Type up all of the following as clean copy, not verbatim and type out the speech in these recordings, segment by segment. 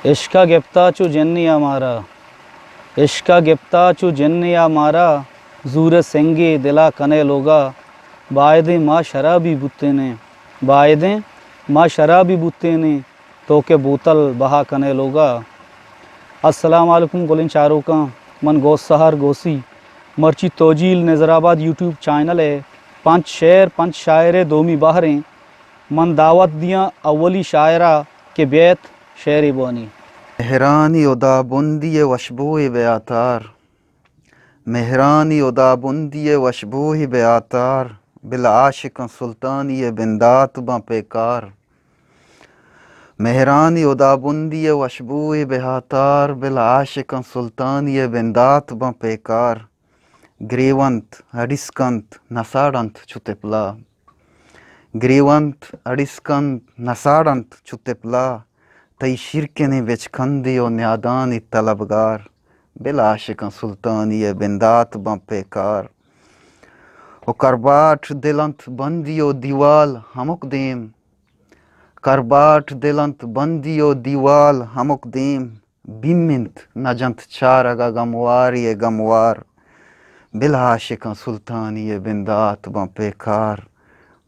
इश्का गिफ्ता चु जन्निया मारा, इश्का गिफ्ता चु जन्निया मारा, जूर सेंगे दिला कने लोगा, बायदे माँ शराबी बुत्ते ने, बायदे माँ शराबी बुत्ते ने, तो के बोतल बहा कने लोगा। अस्सलाम वालेकुम गोलिन चारों का मन गोस सहर गोसी मर्ची तोजील नज़राबाद यूट्यूब चैनल है। पंच शेर पंच शायरे दोमी बाहरें मन दावत दियाँ अव्वली शायरा के बेत शेर बोनी। मेहरानी उदा बुंदिए वशबोए बेआतार, मेहरानी उदा बुंदिए वशबोए बेआतार, बिल आशिक सुल्तानी बिंदात बा पेकार। मेहरानी उदा बुंदिए वशबोए बेआतार, बिल आशिक सुल्तानी बिंदात बा पेकार। ग्रीवंत अडिस्कंत नसाडंत चुतेपला, ग्रीवंत अडिस्कंत नसाडंत चुतेपला, तई शिरकने बेचखंदी ओ न्यादानी तलबगार, बिल आशिक सुल्तानी बिंदात बा पेकार। ओ करबाट दिलंत बंदियो दीवाल हमक देम, करबाट दिलंत बंदियो दीवाल हमक देम, बिमिंत नजंत चारगा गमवार ये गमवार, बिल आशिक सुल्तानी बिंदात बा पेकार।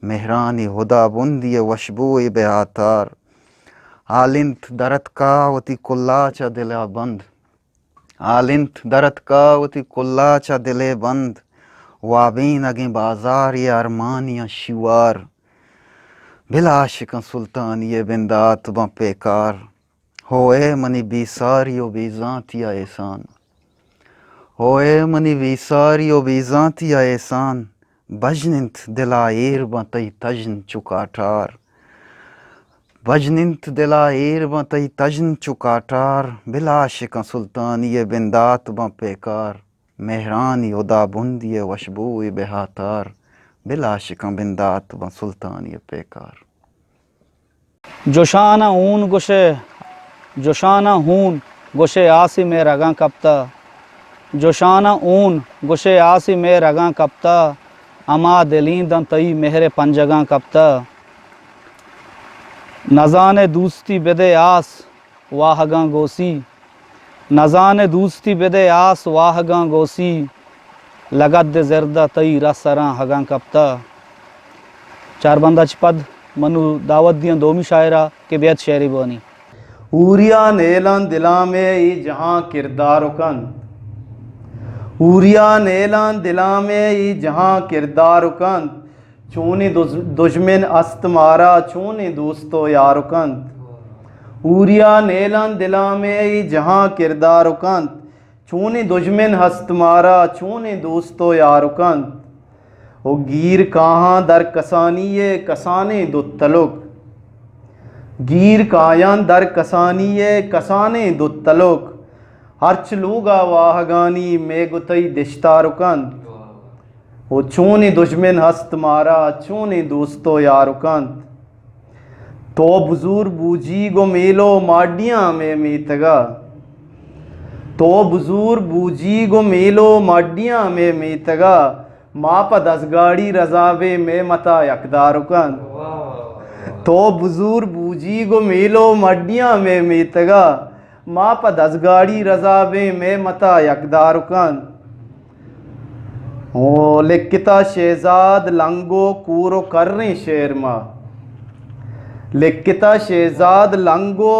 मेहरानी हुदा बुंदिए वशबोए बेआतार, आलिंत दरत कावती कुल्लाचा दिला बंद, आलिंत दरत कावती कुल्लाचा दिले बंद, वाबीन अगे बाजार ये अरमानिया शिवार, बिल आशिक सुल्तानी बिंदात बा पेकार। होए मनी बीसारियो बीजातिया एहसान, होए मनी बीसारियो बीजातिया एहसान, बजनिंत दिला एर बतई तजन चुकाटार, बजनिंत दिला एर बतई तजन चुकाटार, बिल आशिक सुल्तानी बिंदात बा पेकार। मेहरानी उदा बुंदिए वशबोए बेहातार, बिल आशिक बिंदात बा सुल्तानी पेकार। जोशाना ऊन गुशे, जोशाना हून गुशे आसी में रगा कपता, जोशाना ऊन गुशे आसी में रगा कपता, अमा दिलीं तई मेहरे पंजगा कपता। नजाने दूस्ती बेदे आस वाहगा गोसी, नजाने दूस्ती बेदे आस वाहगा गोसी, लगत दे जर्दा तई रसरा हगा कपता। चार बंदा पद मनु दावत दिया दोमी शायरा के बेत शेरी बोनी। ऊरिया नेलन दिला में ई जहाँ किरदार कंद, ऊरिया नेलन दिला में ई जहाँ किरदार कंद, चूनी दुश्मन अस्त मारा चूनी दोस्तो यार कंद। ऊरिया नेलन दिला में ई जहाँ किरदार कंद, चूनी दुश्मन हस्त मारा चूनी दोस्तो यार कंद। ओ गीर कहाँ दर कसानिये कसाने दो तलुक, गीर कायान दर कसानिये कसाने दो तलुक, हर्च लूगा वाहगानी में गुतई दिश्तारुकंद। ओ चूनी दुश्मन हस्त मारा चूनी दोस्तो यारुकंद। तो बुजूर बूजी गो मेलो माडिया में मीतगा, तो बुजूर बूजी गो मेलो माडिया में मीतगा, माप दसगाड़ी रजावे में मता यकदारुकंद। तो बुजूर बूजी गो मेलो मड्डिया में मीतगा, माप दसगाड़ी रजावे में मता यकदारुकंद। ओ लिखता शेजाद लंगो कूरो करने शेर माँ, लिखता शेजाद लंगो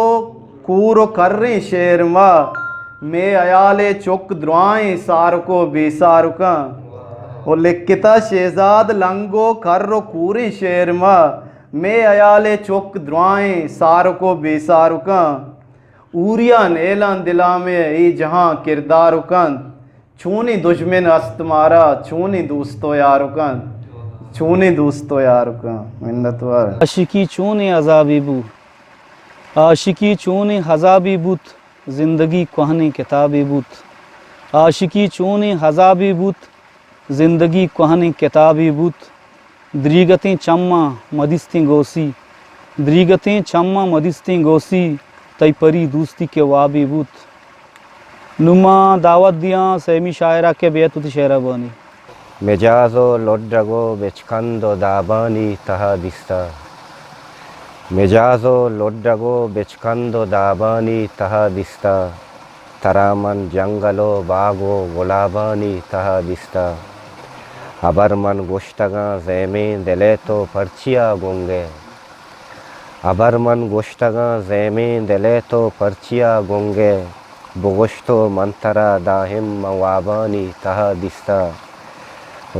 कूरो करने शेर माँ, मैं अयाले चुक द्रुआएं सार को बेसारुका। ओ लिखता शेजाद लंगो कर्रो कूरे शेर माँ, मैं अयाले चुक द्रुआएं सार को बेसारुका। ऊरिया नेलन दिला में ई जहाँ किरदारुकंद, चूनी दुश्मन अस्त मारा चूनी दोस्तो यारुकंद, चूनी दोस्तो यारुकंद। मिन्नतवार आशिकी चूनी अजाबी बू, आशिकी चूनी हजाबी बुत, जिंदगी कहनी किताबी बुत, आशिकी चूनी हजाबी बुत, जिंदगी कहनी किताबी बुत। द्रीगतें चम्मा मदिस्ती गोसी, द्रीगतें चम्मा मदिस्ती गोसी, तई परी दोस्ती के वाबी बुत। नुमा दावत दिया सेमी शायरा के बेत उत शेरा बोनी। मेजाजो लोड्रगो बेचकंदो दाबानी तहा दिस्ता, मिजाजो लोड्डगो बिचकंदो दाबानी तहा दिस्ता तरामन जंगलो बागो गुलाबानी तहा दिस्ता अबरमन गोश्तगा ज़ेमें दिले तो पर्चिया गुंगे अबरमन गोश्तगा ज़ेमें दिले तो पर्चिया गुंगे बुगुश्तो मंतरा दाहिम मवाबानी तहा दिस्ता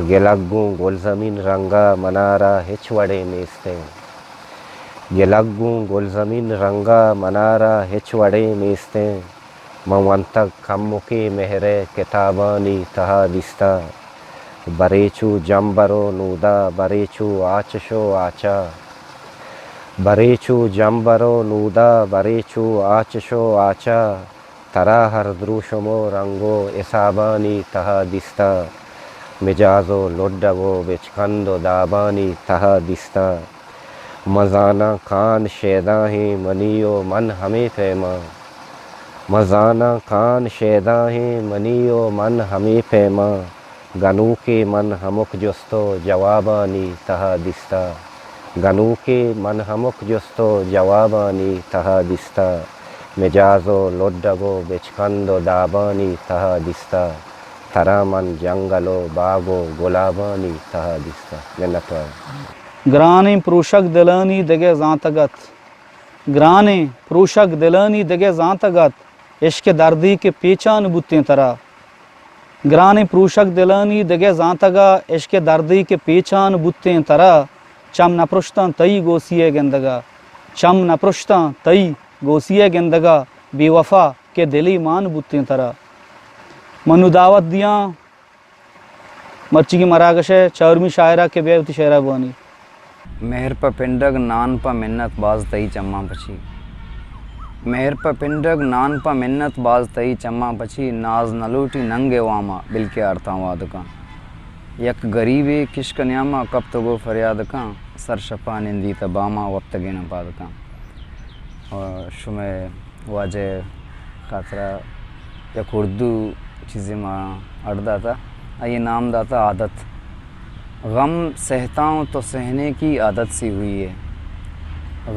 गिलग्गू गुलजमीन रंगा मनारा हिचवड़े नेस्ते गिलग्गू गुलजमीन रंगा मनारा हिचवड़े नेस्ते मवंतक कम्मुकी मेहरे किताबानी तहा दिस्ता बरेचू जंबरो नूदा बरेचू आचशो आचा बरेचू जंबरो नूदा बरेचू आचशो आचा तरा हर द्रुशमो रंगो इसाबानी तहा दिस्ता मिजाजो लोड्डगो बिचकंदो दाबानी तहा दिस्ता मजाना खान शेदाही मनियो मन हमें फेमा मजाना खान शेदाही मनियो मन हमें फेमा गनू के मन हमुक जुस्तो जवाबानी तहा दिस्ता गनू के मन हमुक जुस्तो जवाबानी तहा दिस्ता मिजाजो लोड्डगो बिचकंदो दाबानी तहा दिस्ता तरामन जंगलो बागो गुलाबानी तहा दिस्ता मिन्नत ग्राने प्रोशक दिलानी दगे जांतगत ग्राने प्रोशक दिलानी दगे जांतगत इश्क दर्दी के पेचान बुत्ते तरा ग्राने प्रोशक दिलानी दगे जांतगा इश्क दर्दी के पेचान बुत्ते तरा चम नपरुश्ता तई गोसिए गंदगा चम नपरुश्ता तई गोसिए गंदगा बेवफा के दिली मान बुत्ते तरा मनु दावत दिया मर्ची की मरागश है चारमी शायरा के बेवती शायरा बानी मेहर प पिंडग नान प मिन्नत बाज तई चम्मा पछी मेहर प पिंडग नान प मिन्नत बाज तई चम्मा पछी नाज नलूटी नंगे वामा बिल्के आरता वाद का यक गरीबे किश्क न्यामा कब तो गो फरियाद का सर शपा निंदी तबामा वक्त गे न पाद का और शुमे वाजे कातरा यक उर्दू चीज़ें माँ अड़दा था ये नाम दाता आदत गम सहता हूँ तो सहने की आदत सी हुई है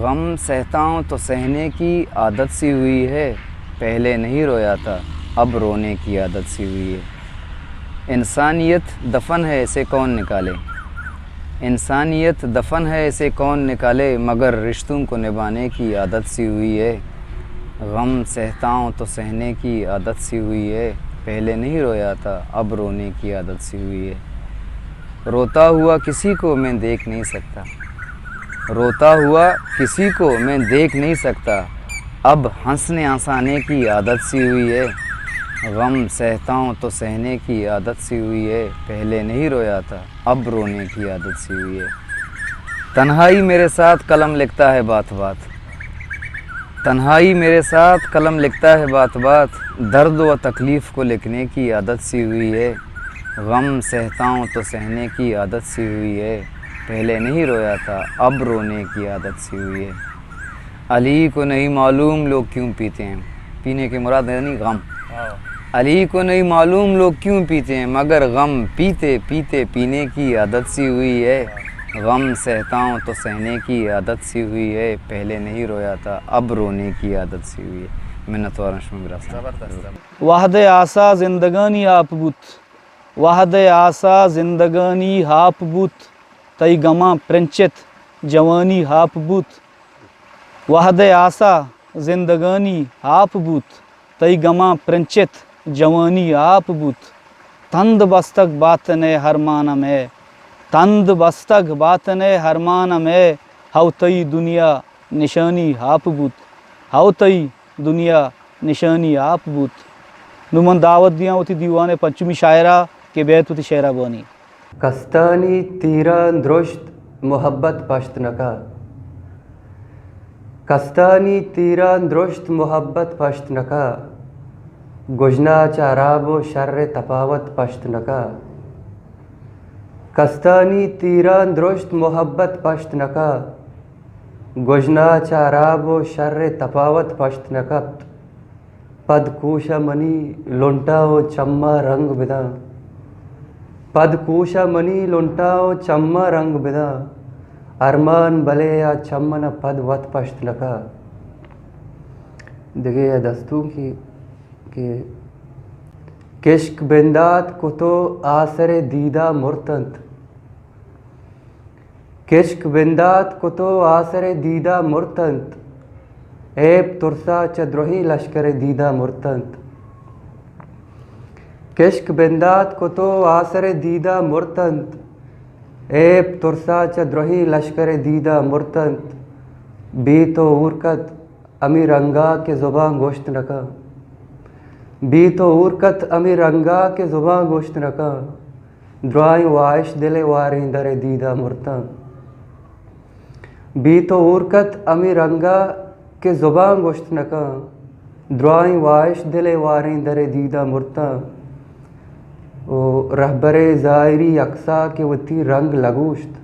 गम सहता हूँ तो सहने की आदत सी हुई है पहले नहीं रोया था अब रोने की आदत सी हुई है इंसानियत दफन है इसे कौन निकाले इंसानियत दफन है इसे कौन निकाले मगर रिश्तों को निभाने की आदत सी हुई है गम सहता हूँ तो सहने की आदत सी हुई है पहले नहीं रोया था अब रोने की आदत सी हुई है रोता हुआ किसी को मैं देख नहीं सकता रोता हुआ किसी को मैं देख नहीं सकता अब हंसने हंसाने की आदत सी हुई है गम सहता हूँ तो सहने की आदत सी हुई है पहले नहीं रोया था अब रोने की आदत सी हुई है तन्हाई मेरे साथ कलम लिखता है बात बात तन्हाई मेरे साथ कलम लिखता है बात बात दर्द व तकलीफ़ को लिखने की आदत सी हुई है गम सहता हूँ तो सहने की आदत सी हुई है पहले नहीं रोया था अब रोने की आदत सी हुई है अली को नहीं मालूम लोग क्यों पीते हैं पीने के मुराद है नहीं गम अली को नहीं मालूम लोग क्यों पीते हैं मगर गम पीते पीते पीने की आदत सी हुई है गम सहता हूँ तो सहने की आदत सी हुई है पहले नहीं रोया था अब रोने की आदत सी हुई है मिन्नत वारश वाहद आसा जिंदगानी आप बुत वाहद आसा जिंदगानी हाप बुत तई गमा प्रंचित जवानी हाप बुत वाहद आसा जिंदगानी हाप बुत तई गमा प्रंचित जवानी आप बुत तंद बस्तक बातने हरमान में तंद बस्तक बातने हरमान में हवतई दुनिया निशानी हाप बुत हवतई दुनिया निशानी आप बुत नुमन दावत दिया होती दीवाने पंचमी शायरा के बैत होती शायरा बानी कस्तानी तीरा द्रुश्त मोहब्बत पश्त नका कस्तानी तीरा द्रुश्त मोहब्बत पश्त नका गुजना चाराबो शर्र तफावत पश्त नका कस्तानी तीरा द्रुश्त मोहब्बत पश्त नका गुजना चाराबो शर्र तफावत पश्त नकत पदकोशा मनी लुंटाओ चम्मा रंग बिदा पदकोशा मनी लुंटाओ चम्मा रंग बिदा अरमान बले या चम्मन पद वत पश्त नका। देखिए यह दस्तूं की कि किश्क बिंदात को तो आसरे दीदा मुर्तंत, किश्क बिंदात को तो आसरे दीदा मुर्तंत, ऐब तुरसा चद्रोही लश्कर दीदा मुर्तंत। किश्क बिंदात को तो आसरे दीदा मुर्तंत, ऐब तुरसा चद्रोही लश्कर दीदा मुर्तंत। बी तो उरकत अमी रंगा के ज़ुबां गोश्त नका, बी तो उरकत अमी रंगा के ज़ुबां गोश्त नका। द्राई वाइश दिले वारी दरे दीदा मुर्ता, बी तो उरकत अमी रंगा के ज़ुबां गोश्त नका। द्राई वाइश दिले वारी दरे दीदा मुर्ता। ओ रहबरे ज़ायरी अक्सा के वती रंग लगोश्त,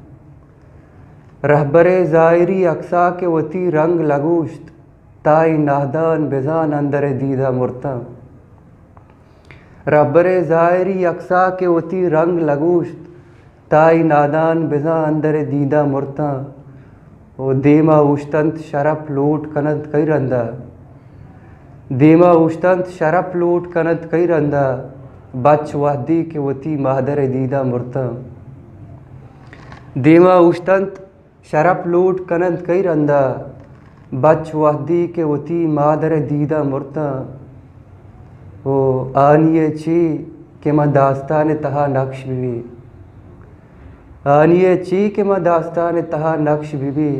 रहबरे ज़ायरी अक्सा के वती रंग लगोश्त। ताई नाहदान बेजान अंदर दीदा मुर्ता, रहबरे ज़ायरी अक्सा के वती रंग लगोश्त। ताई नादान बेजा अंदर दीदा मुर्ता। ओ देमा उश्तंत शरफ लूट कनत कई रंदा, देमा उश्तंत शरफ लूट कनत कई रंदा। बच वहदी के वती मादर दीदा मुर्ता, देमा उश्तंत शरफ लूट कनत कई रंदा। बच वहदी के वती मादर दीदा मुर्ता। ओ आनिए ची के मैं दास्तान तहा नक्श बीबी, आनिए ची के मैं दास्तान तहा नक्श बीबी।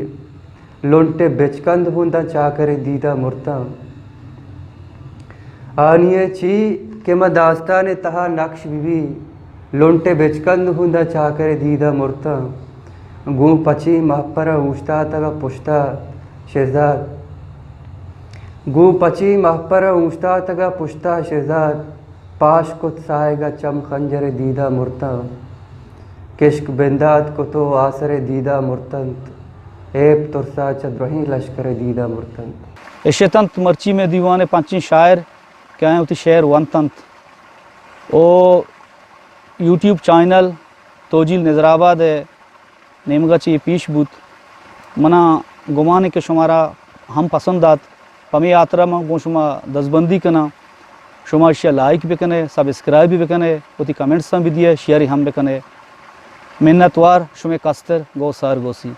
लुंटे बेचकंद हुंदा चाकर दीदा मुर्ता, आनिए ची के मैं दास्तान तहा नक्श बीबी। लुंटे बेचकंद हुंदा चाकर दीदा मुर्ता। गूँ पची महपर उश्ता तगा पुश्ता शहजाद, गू पची महपर ऊँचता तगा पुश्ता शहजाद। पाश कुत साएगा चम खंजर दीदा मुर्ता, किश्क बिंदात को तो आसरे दीदा मुर्तंत। ऐब तुरसा चद्रही लश्कर दीदा मुर्तंत। इशतंत मर्ची में दीवाने पंची शायर क्या है उती शेर वंतंत। ओ यूट्यूब चैनल तोजिल नजराबाद है नेमगाची पीश बूत मना गुमाने के शुमारा हम पसंद आत पमी यात्रा में गो शुमा दसबंदी कना शुमा शिया लाइक भी कने सब्सक्राइब भी कने उती कमेंट्स भी दिए शेयर हम भी कने मिन्नतवार शुमे कस्तर गो सार गोसी।